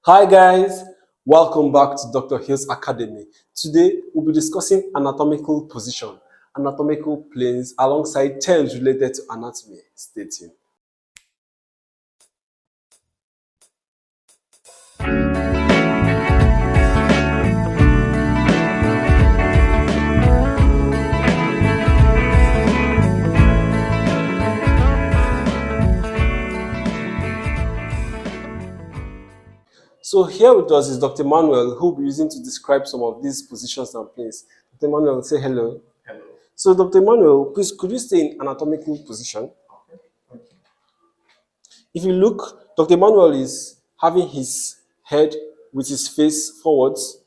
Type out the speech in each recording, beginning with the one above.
Hi guys, welcome back to Dr. Hill's Academy. Today we'll be discussing anatomical position, anatomical planes alongside terms related to anatomy. Stay tuned. So here with us is Dr. Manuel, who will be using to describe some of these positions and planes. Dr. Manuel, say hello. Hello. So Dr. Manuel, please could you stay in anatomical position? If you look, Dr. Manuel is having his head with his face forwards,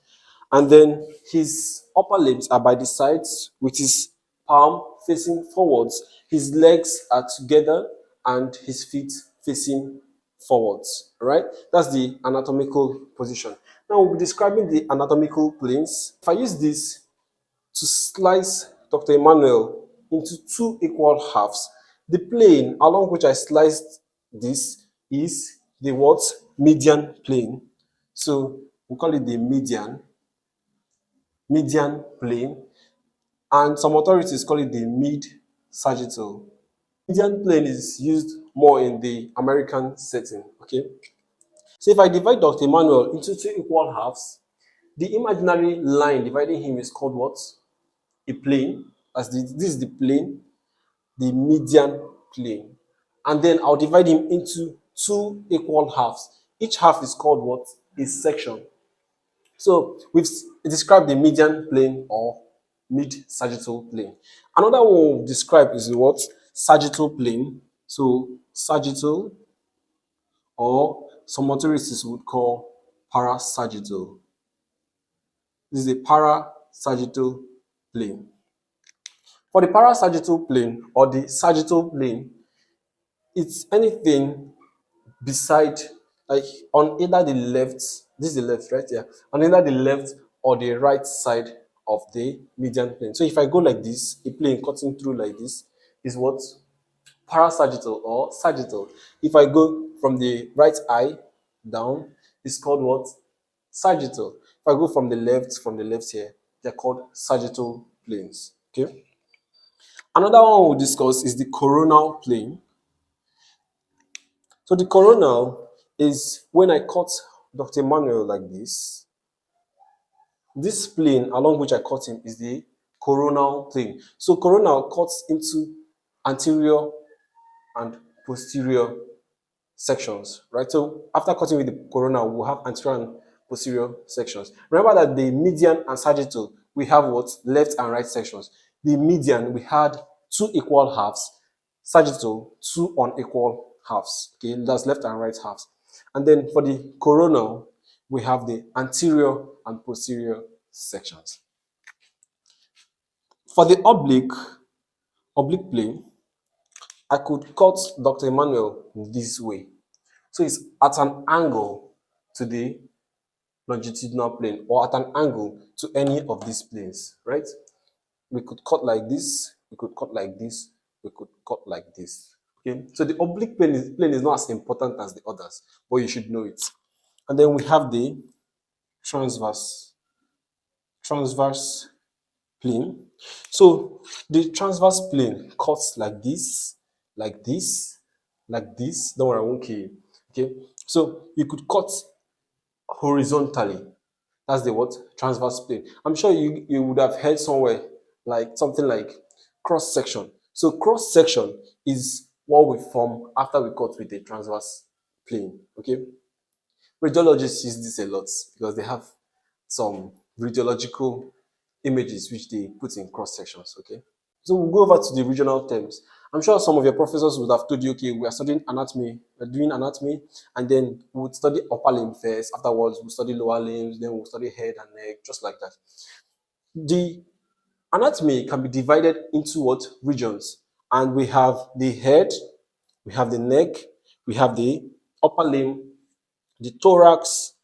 and then his upper limbs are by the sides with his palm facing forwards. His legs are together and his feet facing forwards. All right, that's the anatomical position. Now we'll be describing the anatomical planes. If I use this to slice Dr. Emmanuel into two equal halves, the plane along which I sliced this is the what? Median plane. So we call it the median plane, and some authorities call it the mid-sagittal. Median plane is used more in the American setting, okay? So if I divide Dr. Emmanuel into two equal halves, the imaginary line dividing him is called what? A plane. This is the plane, the median plane. And then I'll divide him into two equal halves. Each half is called what? A section. So we've described the median plane or mid-sagittal plane. Another one we'll describe is the what? Sagittal plane. So sagittal, or some authorities would call parasagittal. This is a parasagittal plane. For the parasagittal plane or the sagittal plane, it's anything beside, like on either the left, this is the left, right? Yeah, on either the left or the right side of the median plane. So if I go like this, a plane cutting through like this is what? Parasagittal or sagittal. If I go from the right eye down, it's called what? Sagittal. If I go from the left here, they're called sagittal planes. Okay. Another one we'll discuss is the coronal plane. So the coronal is when I cut Dr. Emmanuel like this. This plane along which I cut him is the coronal plane. So coronal cuts into anterior and posterior sections, right? So after cutting with the coronal, we'll have anterior and posterior sections. Remember that the median and sagittal, we have what? Left and right sections. The median, we had two equal halves. Sagittal, two unequal halves. Okay, that's left and right halves. And then for the coronal, we have the anterior and posterior sections. For the oblique plane, I could cut Dr. Emmanuel this way. So it's at an angle to the longitudinal plane or at an angle to any of these planes, right? We could cut like this, we could cut like this, we could cut like this. Okay, so the oblique plane is not as important as the others, but you should know it. And then we have the transverse plane. So the transverse plane cuts like this, like this, like this. Don't worry, I won't kill you. Okay, so you could cut horizontally. That's the what? Transverse plane. I'm sure you would have heard somewhere like something like cross section. So cross section is what we form after we cut with the transverse plane. Okay. Radiologists use this a lot because they have some radiological images which they put in cross sections. Okay. So we'll go over to the regional terms. I'm sure some of your professors would have told you, okay, we are studying anatomy, we're doing anatomy, and then we would study upper limb first. Afterwards, we'll study lower limbs, then we'll study head and neck, just like that. The anatomy can be divided into what? Regions. And we have the head, we have the neck, we have the upper limb, the thorax,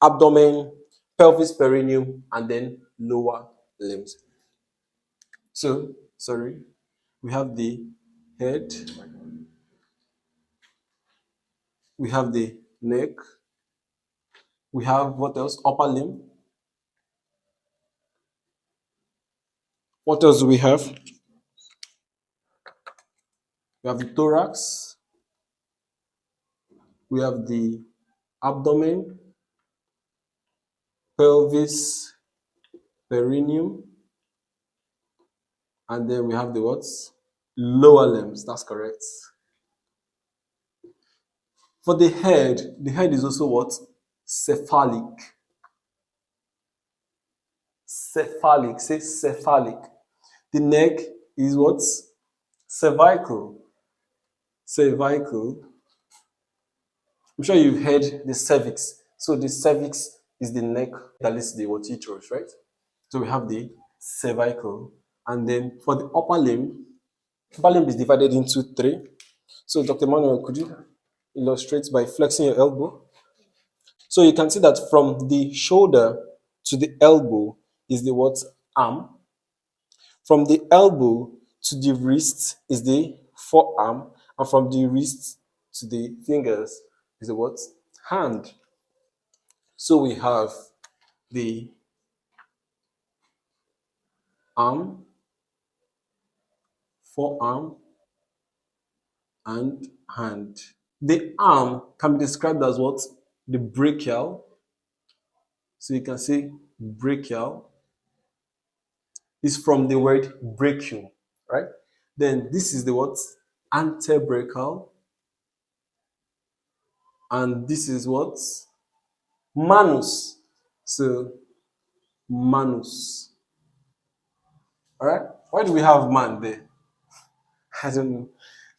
abdomen, pelvis, perineum, and then lower limbs. So, sorry, we have the head, we have the neck, We have what else? Upper limb. What else do we have? We have the thorax. We have the abdomen, pelvis, perineum, and then we have the what? Lower limbs. That's correct. For the head is also what? Cephalic. Cephalic. Say cephalic. The neck is what? Cervical. Cervical. I'm sure you've heard the cervix. So the cervix is the neck that leads to the what? Uterus, right? So we have the cervical. And then for the upper limb is divided into three. So Dr. Manuel, could you illustrate by flexing your elbow? So you can see that from the shoulder to the elbow is the what? Arm. From the elbow to the wrist is the forearm. And from the wrist to the fingers is the what? Hand. So we have the arm, forearm, and hand. The arm can be described as what? The brachial. So you can say brachial is from the word brachium, right? Then this is the what? Antebrachial. And this is what? Manus. So manus. All right? Why do we have man there? I don't know.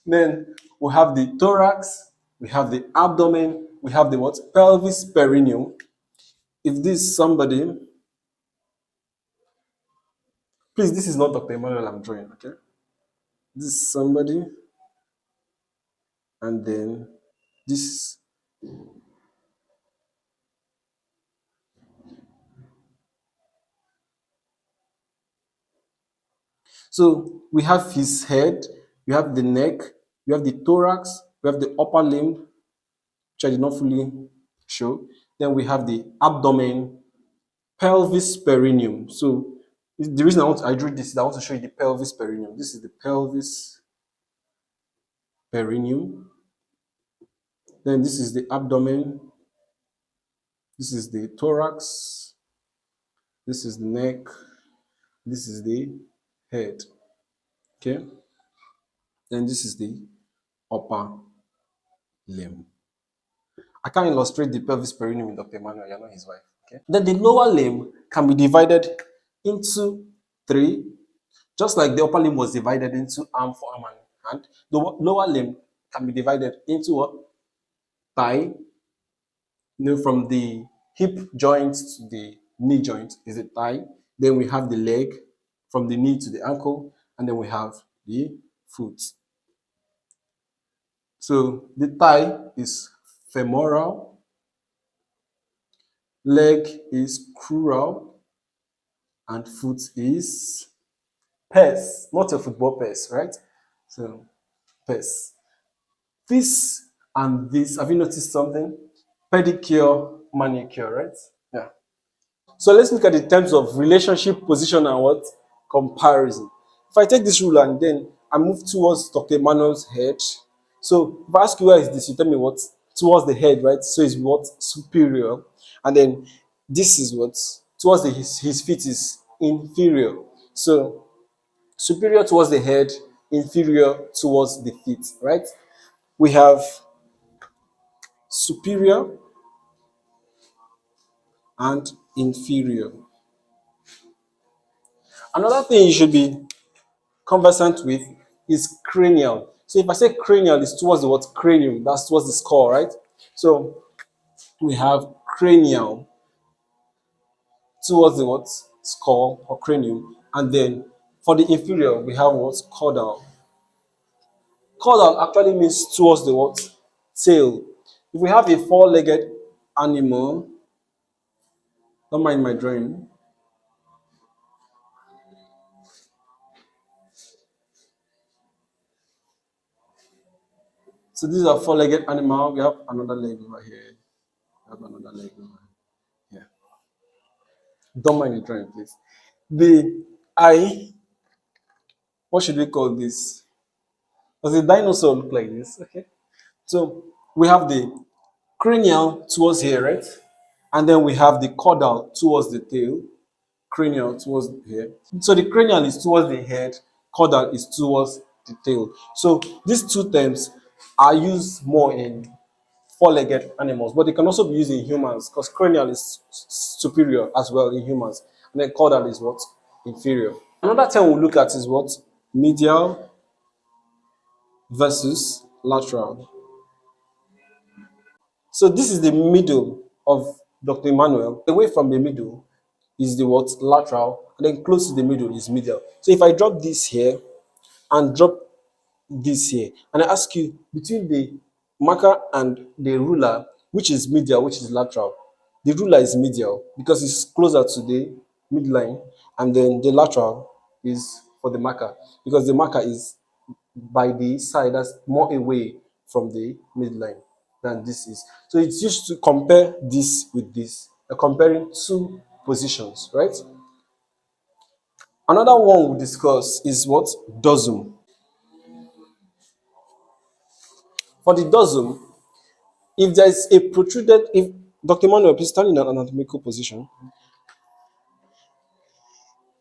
Then we have the thorax, we have the abdomen, we have the what? Pelvis, perineum. If this is somebody, please, this is not Dr. Emmanuel I'm drawing, okay? This is somebody, and then this. So we have his head, we have the neck, we have the thorax, we have the upper limb, which I did not fully show. Then we have the abdomen, pelvis, perineum. So the reason I drew this is I want to show you the pelvis perineum. This is the pelvis perineum. Then this is the abdomen. This is the thorax. This is the neck. This is the head. Okay. Then this is the upper limb. I can't illustrate the pelvis perineum with Dr. Emmanuel. You're not his wife. Okay. Then the lower limb can be divided into three, just like the upper limb was divided into arm, forearm, and hand. The lower limb can be divided into what? Thigh. From the hip joint to the knee joint is the thigh. Then we have the leg from the knee to the ankle, and then we have the foot. So the thigh is femoral, leg is crural, and foot is pes, not a football pes, right? So pes. This and this, have you noticed something? Pedicure, manicure, right? Yeah. So let's look at the terms of relationship, position, and what? Comparison. If I take this rule and then I move towards Dr. Emmanuel's head. So if I ask you where is this, you tell me what? Towards the head, right? So it's what? Superior. And then this is what? Towards his feet is inferior. So superior towards the head, inferior towards the feet, right? We have superior and inferior. Another thing you should be conversant with is cranial. So if I say cranial, it's towards the what? Cranium. That's towards the skull, right? So we have cranial towards the what? Skull or cranium. And then for the inferior, we have what? Caudal. Caudal actually means towards the what? Tail. If we have a four-legged animal, don't mind my drawing. So these are four-legged animal. We have another leg over here. We have another leg over here. Don't mind the drawing, please. The eye, what should we call this? Does a dinosaur look like this? Okay. So we have the cranial towards here, right? And then we have the caudal towards the tail, cranial towards here. So the cranial is towards the head, caudal is towards the tail. So these two terms are used more in four-legged animals, but they can also be used in humans because cranial is superior as well in humans, and then caudal is what? Inferior. Another term we'll look at is what? Medial versus lateral. So this is the middle of Dr. Emmanuel. Away from the middle is the what? Lateral, and then close to the middle is medial. So if I drop this here and drop this here, and I ask you between the marker and the ruler, which is medial, which is lateral, the ruler is medial because it's closer to the midline, and then the lateral is for the marker because the marker is by the side that's more away from the midline than this is. So it's used to compare this with this, comparing two positions, right? Another one we'll discuss is what? Dorsum. For the dorsum, if there is a protruded, if Dr. Manuel, please stand in an anatomical position.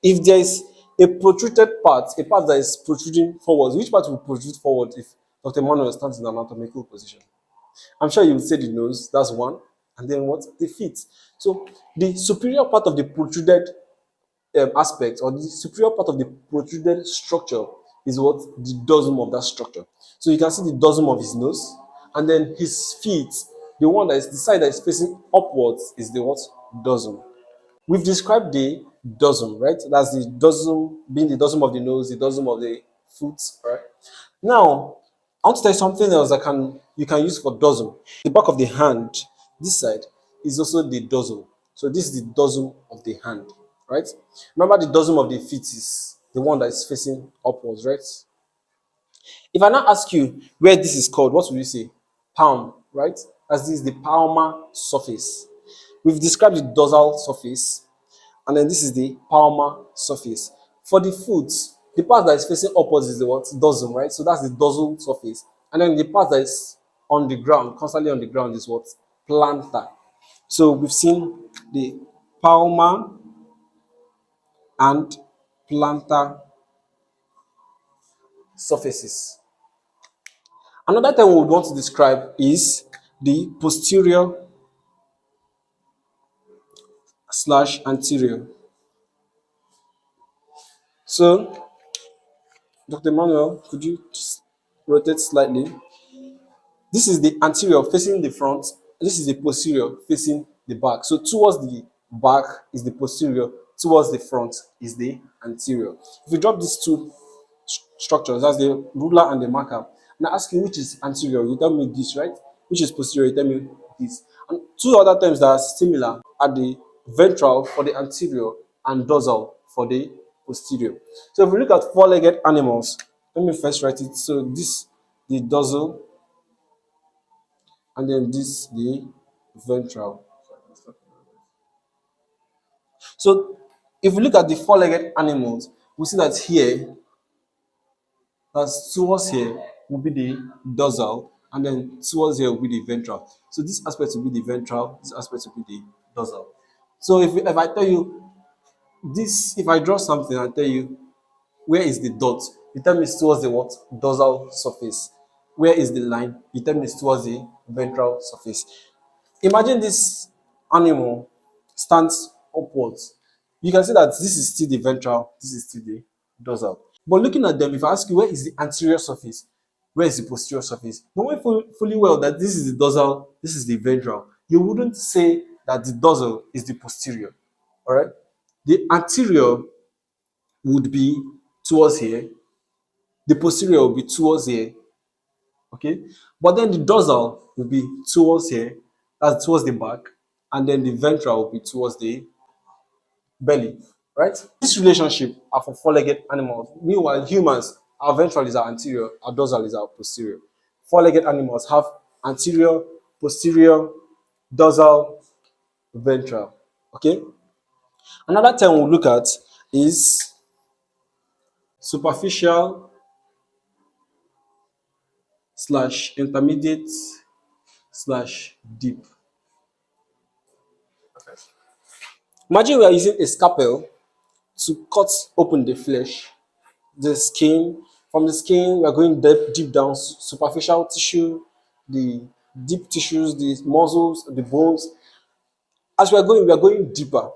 If there is a protruded part, a part that is protruding forwards, which part will protrude forward if Dr. Manuel stands in an anatomical position? I'm sure you will say the nose, that's one. And then what? The feet. So the superior part of the protruded aspect or the superior part of the protruded structure is what? The dorsum of that structure. So you can see the dorsum of his nose, and then his feet, the one that is the side that is facing upwards is the what? Dorsum. We've described the dorsum, right? That's the dorsum being the dorsum of the nose, the dorsum of the foot, right? Now, I want to tell you something else that you can use for dorsum. The back of the hand, this side, is also the dorsum. So this is the dorsum of the hand, right? Remember the dorsum of the feet is the one that is facing upwards, right? If I now ask you where this is called, what will you say? Palm, right? As this is the palmar surface. We've described the dorsal surface, and then this is the palmar surface. For the foot, the part that is facing upwards is the what? Dorsum, right? So that's the dorsal surface. And then the part that is on the ground, constantly on the ground, is what? Plantar. So we've seen the palmar and plantar surfaces. Another term we would want to describe is the posterior slash anterior. So, Dr. Manuel, could you just rotate slightly? This is the anterior facing the front. This is the posterior facing the back. So towards the back is the posterior, towards the front is the anterior. If we drop these two structures, that's the ruler and the marker, and I ask you which is anterior, you tell me this, right? Which is posterior, you tell me this. And two other terms that are similar are the ventral for the anterior and dorsal for the posterior. So if we look at four-legged animals, let me first write it. So this the dorsal, and then this the ventral. So if we look at the four-legged animals, we see that here, that's towards here will be the dorsal, and then towards here will be the ventral. So this aspect will be the ventral, this aspect will be the dorsal. So if I tell you this, if I draw something and tell you where is the dot, you tell me it's towards the what? Dorsal surface. Where is the line? You tell me it's towards the ventral surface. Imagine this animal stands upwards. You can see that this is still the ventral, this is still the dorsal. But looking at them, if I ask you where is the anterior surface, where is the posterior surface, knowing fully well that this is the dorsal, this is the ventral, you wouldn't say that the dorsal is the posterior. All right? The anterior would be towards here, the posterior will be towards here, okay? But then the dorsal will be towards here, that's towards the back, and then the ventral will be towards the belly, right? This relationship are for four-legged animals. Meanwhile, humans, our ventral is our anterior, our dorsal is our posterior. Four-legged animals have anterior, posterior, dorsal, ventral. Okay? Another term we'll look at is superficial slash intermediate slash deep. Imagine we are using a scalpel to cut open the flesh, the skin. From the skin, we are going deep down, superficial tissue, the deep tissues, the muscles, the bones. As we are going deeper.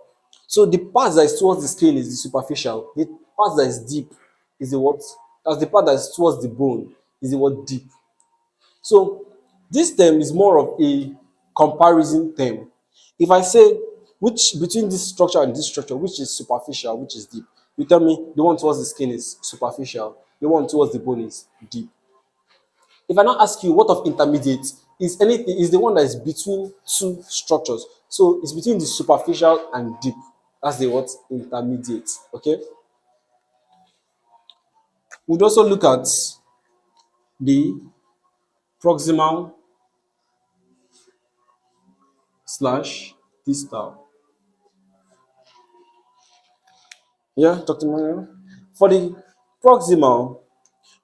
So the part that is towards the skin is the superficial. The part that is deep is the what? That's the part that is towards the bone is the what deep. So this term is more of a comparison term. If I say which between this structure and this structure, which is superficial, which is deep, you tell me the one towards the skin is superficial, the one towards the bone is deep. If I now ask you what of intermediate, is anything is the one that is between two structures. So it's between the superficial and deep. That's the what intermediate. Okay. We'd also look at the proximal slash distal. Yeah, Dr. Manuel. For the proximal,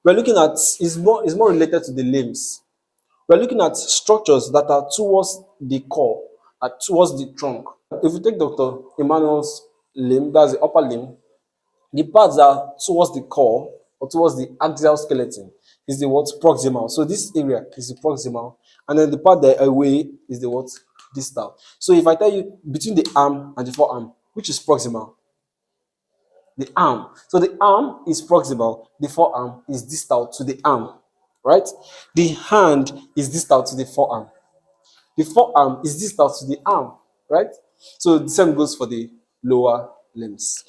we're looking at is more related to the limbs. We're looking at structures that are towards the core, towards the trunk. If you take Dr. Emmanuel's limb, that's the upper limb, the parts that are towards the core or towards the axial skeleton is the what proximal. So this area is the proximal, and then the part that away is the what distal. So if I tell you between the arm and the forearm, which is proximal? The arm. So the arm is proximal, the forearm is distal to the arm, right? The hand is distal to the forearm. The forearm is distal to the arm, right? So the same goes for the lower limbs.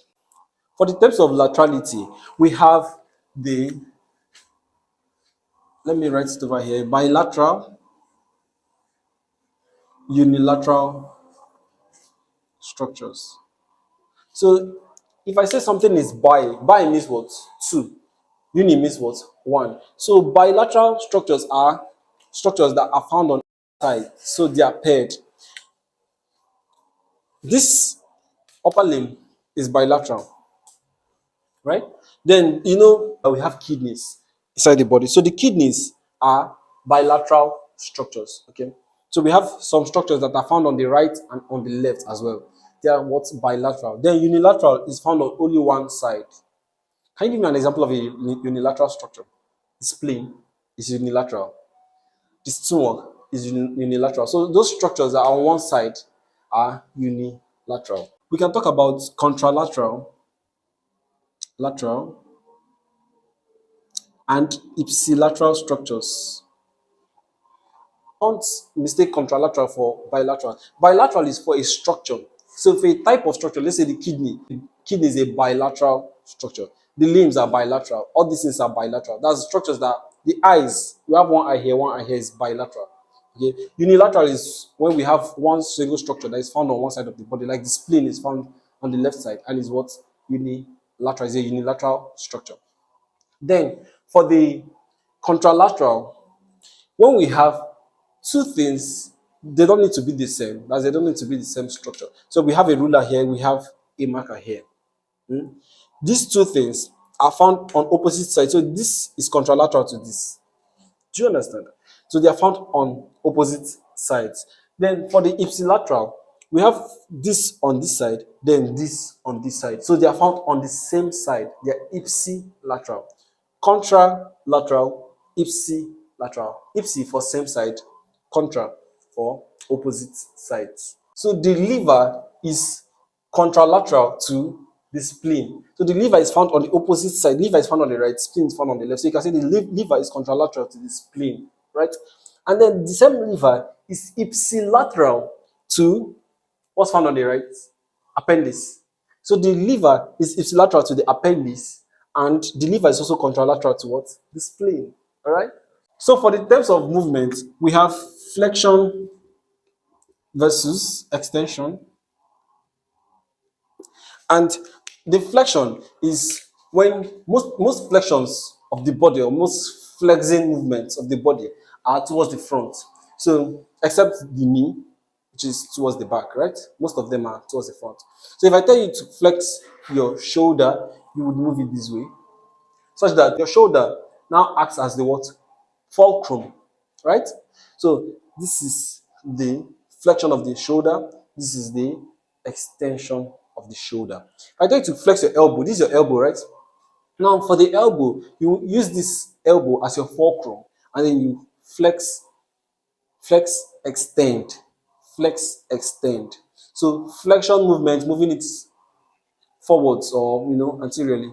For the terms of laterality, we have the, let me write it over here, bilateral, unilateral structures. So if I say something is bi means what? Two. Uni means what? One. So bilateral structures are structures that are found on side. So they are paired. This upper limb is bilateral, right? Then we have kidneys inside the body. So the kidneys are bilateral structures. Okay. So we have some structures that are found on the right and on the left as well. They are what's bilateral. Then unilateral is found on only one side. Can you give me an example of a unilateral structure? The spleen is unilateral. The stomach is unilateral. So those structures that are on one side are unilateral. We can talk about contralateral, lateral, and ipsilateral structures. Don't mistake contralateral for bilateral. Bilateral is for a structure. So for a type of structure, let's say the kidney is a bilateral structure. The limbs are bilateral. All these things are bilateral. That's structures that the eyes, you have one eye here is bilateral. Okay. Unilateral is when we have one single structure that is found on one side of the body, like the spleen is found on the left side, and is what unilateral is a unilateral structure. Then for the contralateral, when we have two things, they don't need to be the same. As they don't need to be the same structure. So we have a ruler here, we have a marker here. These two things are found on opposite sides. So this is contralateral to this. Do you understand? So they are found on opposite sides. Then for the ipsilateral, we have this on this side, then this on this side. So they are found on the same side. They are ipsilateral. Contralateral, ipsilateral. Ipsi for same side, contra for opposite sides. So the liver is contralateral to the spleen. So the liver is found on the opposite side. Liver is found on the right, spleen is found on the left. So you can say the liver is contralateral to the spleen, right? And then the same liver is ipsilateral to what's found on the right? Appendix. So the liver is ipsilateral to the appendix, and the liver is also contralateral to what? The spleen. All right? So for the terms of movement, we have flexion versus extension. And the flexion is when most flexions of the body or most flexing movements of the body are towards the front. So except the knee, which is towards the back, right? Most of them are towards the front. So if I tell you to flex your shoulder, you would move it this way, such that your shoulder now acts as the what? Fulcrum, right? So this is the flexion of the shoulder. This is the extension of the shoulder. If I tell you to flex your elbow, this is your elbow, right? Now for the elbow, you use this elbow as your fulcrum, and then you flex, extend, flex, extend. So flexion movement, moving it forwards or anteriorly,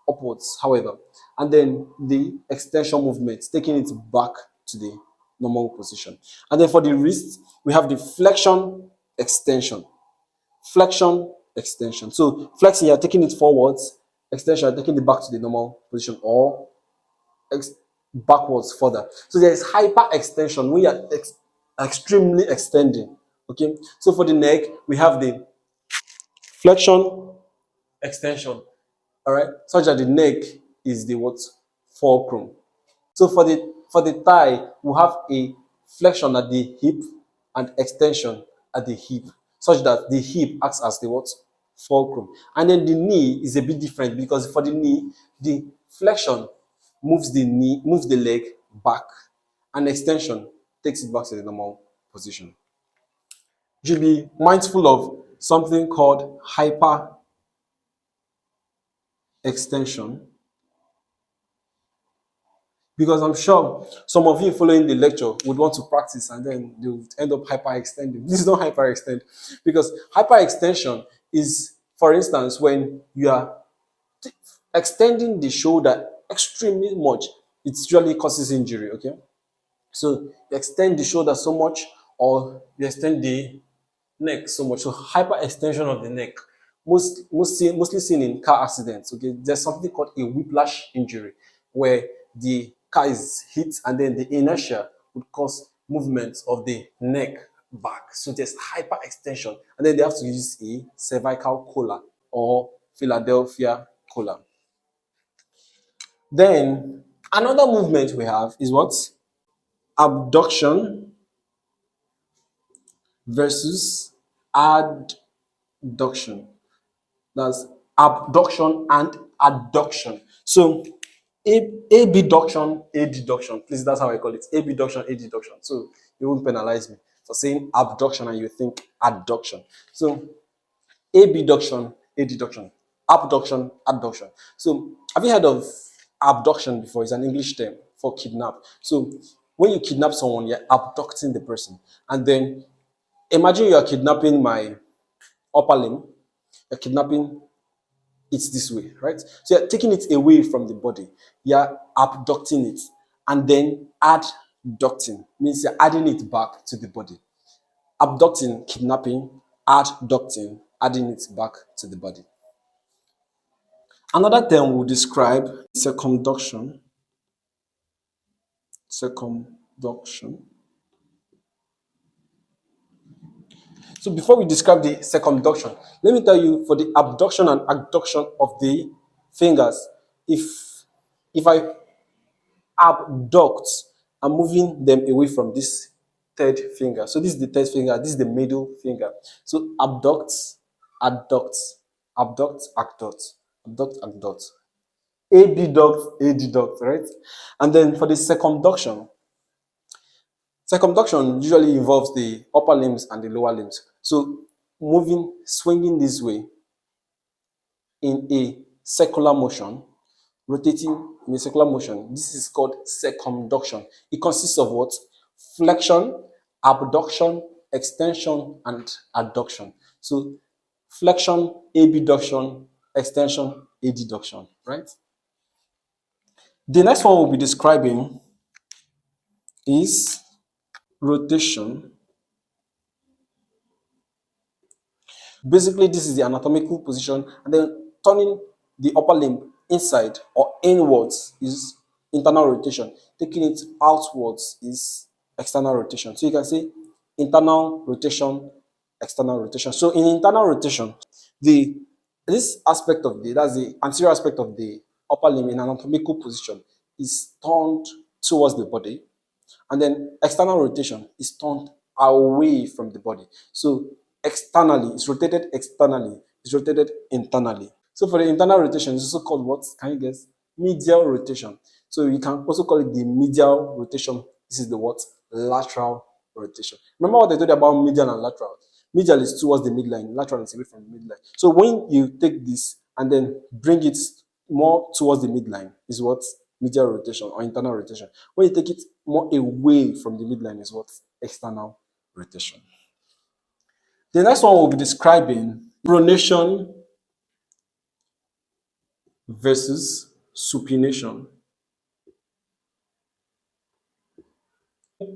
upwards, however, and then the extension movement, taking it back to the normal position. And then for the wrist, we have the flexion, extension, flexion, extension. So flexing, you're taking it forwards, extension, you're taking it back to the normal position, or backwards further. So there is hyper extension when you're extremely extending. Okay, so for the neck, we have the flexion, extension, all right, such that the neck is the what? Fulcrum. So for the thigh, we have a flexion at the hip and extension at the hip, such that the hip acts as the what? Fulcrum. And then the knee is a bit different, because for the knee, the flexion moves the leg back, and extension takes it back to the normal position. You should be mindful of something called hyper extension, because I'm sure some of you following the lecture would want to practice, and then they would end up hyperextending. This is not hyperextend, because hyperextension is, for instance, when you are extending the shoulder extremely much, it usually causes injury. Okay, so you extend the shoulder so much, or you extend the neck so much. So hyperextension of the neck, mostly seen in car accidents. Okay, there's something called a whiplash injury, where the car is hit and then the inertia would cause movement of the neck back. So there's hyperextension, and then they have to use a cervical collar or Philadelphia collar. Then another movement we have is what? Abduction versus adduction. That's abduction and adduction. So abduction, adduction. Please, that's how I call it. Abduction, adduction. So you won't penalize me for saying abduction and you think adduction. So abduction, adduction, abduction, adduction. So have you heard of abduction before? It's an English term for kidnap. So when you kidnap someone, you're abducting the person. And then imagine you are kidnapping my upper limb. You're kidnapping it this way, right? So you're taking it away from the body. You're abducting it, and then adducting means you're adding it back to the body. Abducting, kidnapping, adducting, adding it back to the body. Another term will describe circumduction. Circumduction. So before we describe the circumduction, let me tell you, for the abduction and adduction of the fingers, if I abduct, I'm moving them away from this third finger. So this is the third finger, this is the middle finger. So abduct, adduct, abduct, adduct, abduct, adduct, abduct, adduct, right? And then for the circumduction, circumduction usually involves the upper limbs and the lower limbs. So moving, swinging this way in a circular motion, rotating in a circular motion. This is called circumduction. It consists of what? Flexion, abduction, extension, and adduction. So flexion, abduction, extension, adduction, right? The next one we'll be describing is rotation. Basically, this is the anatomical position, and then turning the upper limb inside or inwards is internal rotation. Taking it outwards is external rotation. So you can say internal rotation, external rotation. So in internal rotation, the this aspect of that's the anterior aspect of the upper limb in anatomical position is turned towards the body, and then external rotation is turned away from the body. So externally, it's rotated externally, it's rotated internally. So for the internal rotation, it's also called what? Can you guess? Medial rotation. So you can also call it the medial rotation. This is the what? Lateral rotation. Remember what I told you about medial and lateral? Medial is towards the midline, lateral is away from the midline. So when you take this and then bring it more towards the midline, is what? Medial rotation or internal rotation. When you take it more away from the midline, is what? External rotation. The next one we'll be describing pronation versus supination.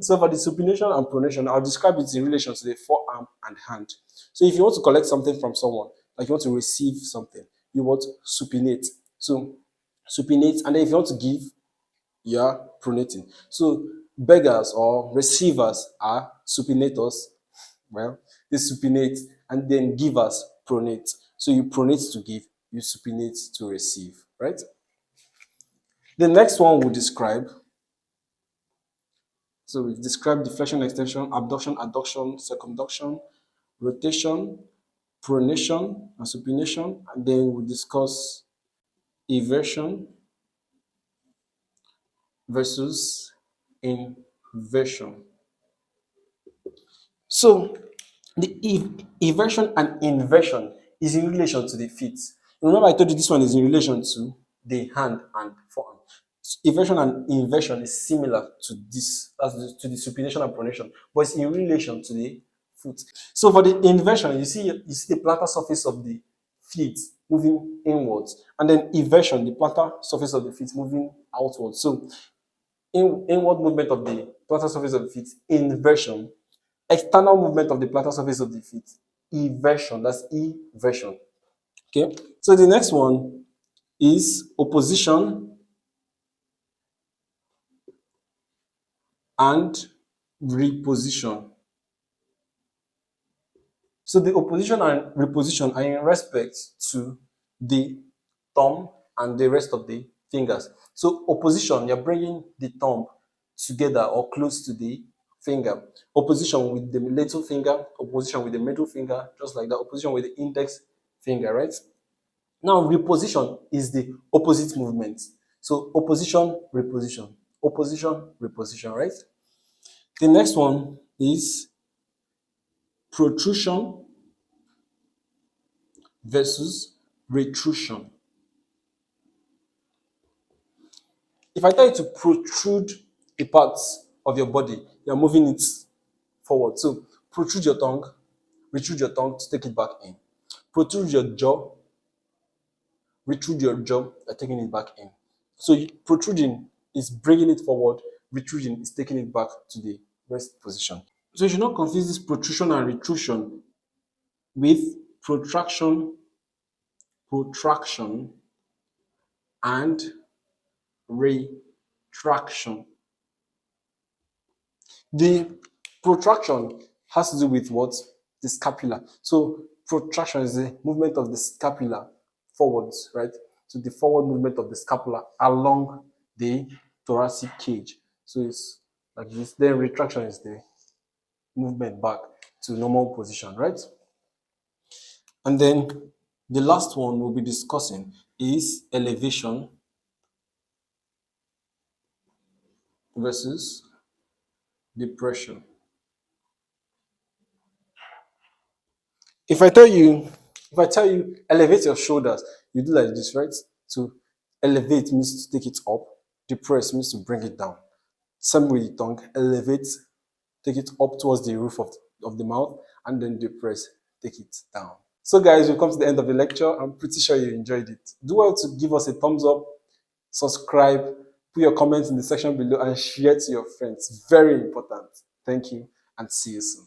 So for the supination and pronation, I'll describe it in relation to the forearm and hand. So if you want to collect something from someone, like you want to receive something, you want to supinate. So supinate, and then if you want to give, you are pronating. So beggars or receivers are supinators. Well, they supinate, and then givers pronate. So you pronate to give, you supinate to receive, right? The next one we'll describe. So we describe deflection, extension, abduction, adduction, circumduction, rotation, pronation, and supination, and then we discuss eversion versus inversion. So the eversion and inversion is in relation to the feet. Remember, I told you this one is in relation to the hand and forearm. Eversion and inversion is similar to this, to the supination and pronation, but it's in relation to the foot. So for the inversion, you see the plantar surface of the feet moving inwards, and then eversion, the plantar surface of the feet moving outwards. So inward movement of the plantar surface of the feet, inversion. External movement of the plantar surface of the feet, eversion. That's eversion. Okay. So the next one is opposition and reposition. So the opposition and reposition are in respect to the thumb and the rest of the fingers. So opposition, you're bringing the thumb together or close to the finger. Opposition with the little finger, opposition with the middle finger, just like that. Opposition with the index finger, right? Now, reposition is the opposite movement. So opposition, reposition, opposition, reposition, right? The next one is protrusion versus retrusion. If I tell you to protrude a part of your body, you're moving it forward. So protrude your tongue, retrude your tongue to take it back in. Protrude your jaw, retrude your jaw, you're taking it back in. So protruding is bringing it forward, retruding is taking it back to the rest position. So you should not confuse this protrusion and retrusion with protraction, and retraction. The protraction has to do with what? The scapula. So protraction is the movement of the scapula forwards, right? So the forward movement of the scapula along the thoracic cage. So it's like this. Then retraction is the movement back to normal position, right? And then the last one we'll be discussing is elevation versus depression. If I tell you elevate your shoulders, you do like this, right? To elevate means to take it up, depress means to bring it down. Same with the tongue, elevate, take it up towards the roof of the mouth, and then depress, take it down. So guys, we've come to the end of the lecture. I'm pretty sure you enjoyed it. Do well to give us a thumbs up, subscribe, put your comments in the section below, and share to your friends. Very important. Thank you, and see you soon.